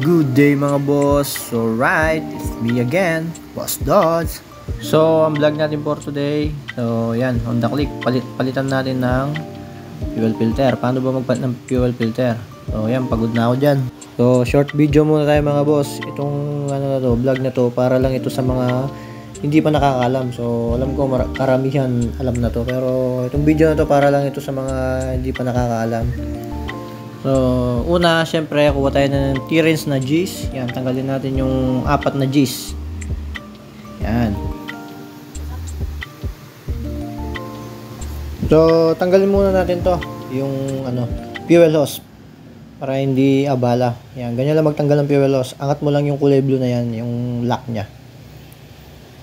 Good day mga boss. So right, it's me again, Boss Dodds. So ang vlog natin for today, so yan, on the click, palitan natin ng fuel filter. Paano ba magpalit ng fuel filter? So yan, pagod na ako dyan. So short video muna tayo mga boss. Itong ano na to, vlog na to, para lang ito sa mga hindi pa nakakaalam. So alam ko karamihan alam na to, pero itong video na to para lang ito sa mga hindi pa nakakaalam. So, una, syempre, kuha tayo ng T-Rinse na G's. Yan, tanggalin natin yung 4 na G's. Yan. So, tanggalin muna natin to, yung fuel hose, para hindi abala. Yan, ganyan lang magtanggal ng fuel hose. Angat mo lang yung kulay blue na yan, yung lock nya.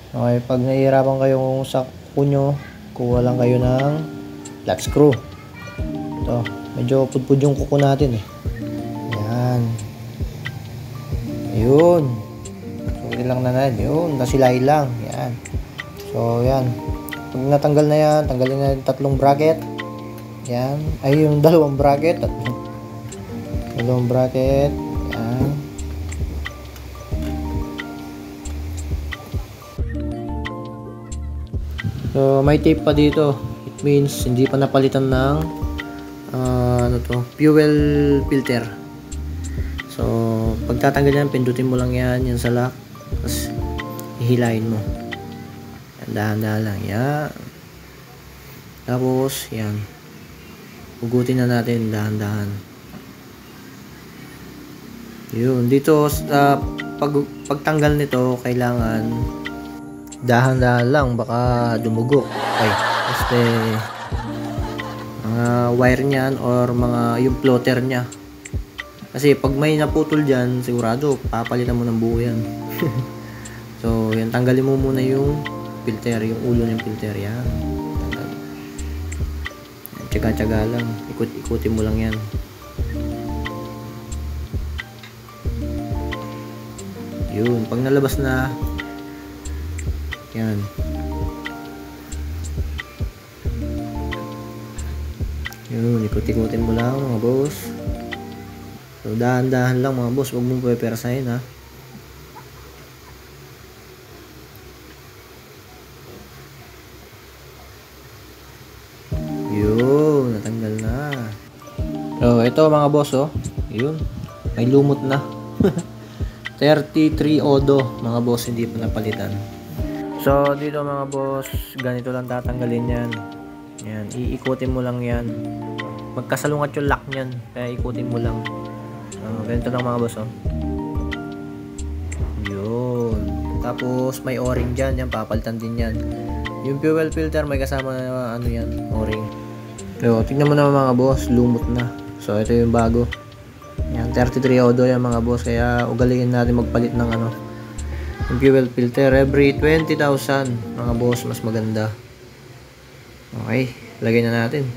Okay, pag nahihirapan kayong sa kunyo, kuha lang kayo ng flat screw. Ito. Medyo pudpud yung kuko natin eh. Yan. Ayun. Sulit lang na natin. Yun. Nasilay lang. Yan. So, yan. Pag natanggal na yan, tanggalin na yung 3 bracket. Yan. Ay, yung 2 bracket. 2 bracket. Yan. So, may tape pa dito. It means, hindi pa napalitan ng fuel filter. So pagtatanggal yan, pindutin mo lang yan sa lock, tapos hihilahin mo yan, dahan-dahan lang yan. Tapos yan, hugutin na natin dahan-dahan. Yun, dito sa pagtanggal nito, kailangan dahan-dahan lang, baka dumugo. Okay, kasi mga wire niyan or mga yung floater niya, kasi pag may naputol dyan, sigurado papalitan mo ng buo yan. So yan, tanggalin mo muna yung filter, yung ulo ng filter. Yan, tanggal. Yan, tsaga-tsaga lang, ikutin mo lang yan. Yun, pag nalabas na yan, yun, ikot-ikutin mo lang mga boss. So dahan-dahan lang mga boss, huwag mong pweperasahin ha. Yun, natanggal na. So ito mga boss, oh, yun, may lumot na. 33 odo mga boss, hindi pa napalitan. So dito mga boss, ganito lang tatanggalin yan. Yan, iikutin mo lang yan. Magkasalungat yung lock niyan, kaya ikutin mo lang. Ganito lang mga boss, oh. Yun. Tapos may o-ring dyan, yan, papalitan din yan. Yung fuel filter may kasama na yan, o-ring. So tignan mo naman mga boss, lumot na. So ito yung bago. Yan, 33 odo yan mga boss, kaya ugaliin natin magpalit ng yung fuel filter every 20,000 mga boss, mas maganda. Okay, lagay na natin.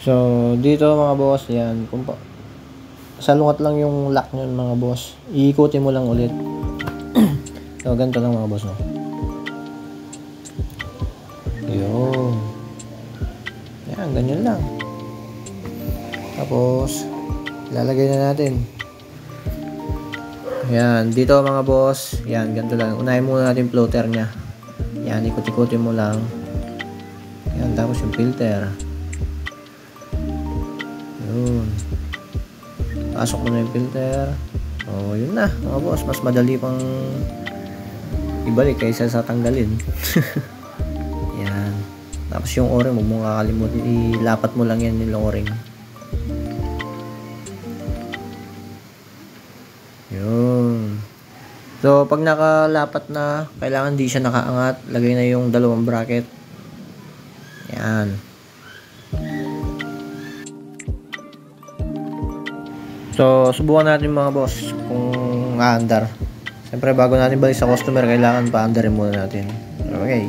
So dito mga boss, yan, salungat lang yung lock nyo mga boss, iikutin mo lang ulit. So ganito lang mga boss, no? Yun. Yan, ganyan lang. Tapos lalagay na natin. Yan, dito mga boss, yan, ganito lang. Unahin muna natin floater nya. Yan, ikot-ikutin mo lang. Yan, tapos yung filter. Yun. Pasok mo na yung filter. O, yun na mga boss, mas madali pang ibalik kaysa sa tanggalin. Yan. Tapos yung o-ring, huwag mong kakalimutan, ilapat mo lang yan yung o-ring. Yun. So pag nakalapat na, kailangan di siya nakaangat, lagay na yung 2 bracket. Yan. So subukan natin mga boss kung aandar. Siyempre bago natin balik sa customer, kailangan pa-andarin muna natin. Okay.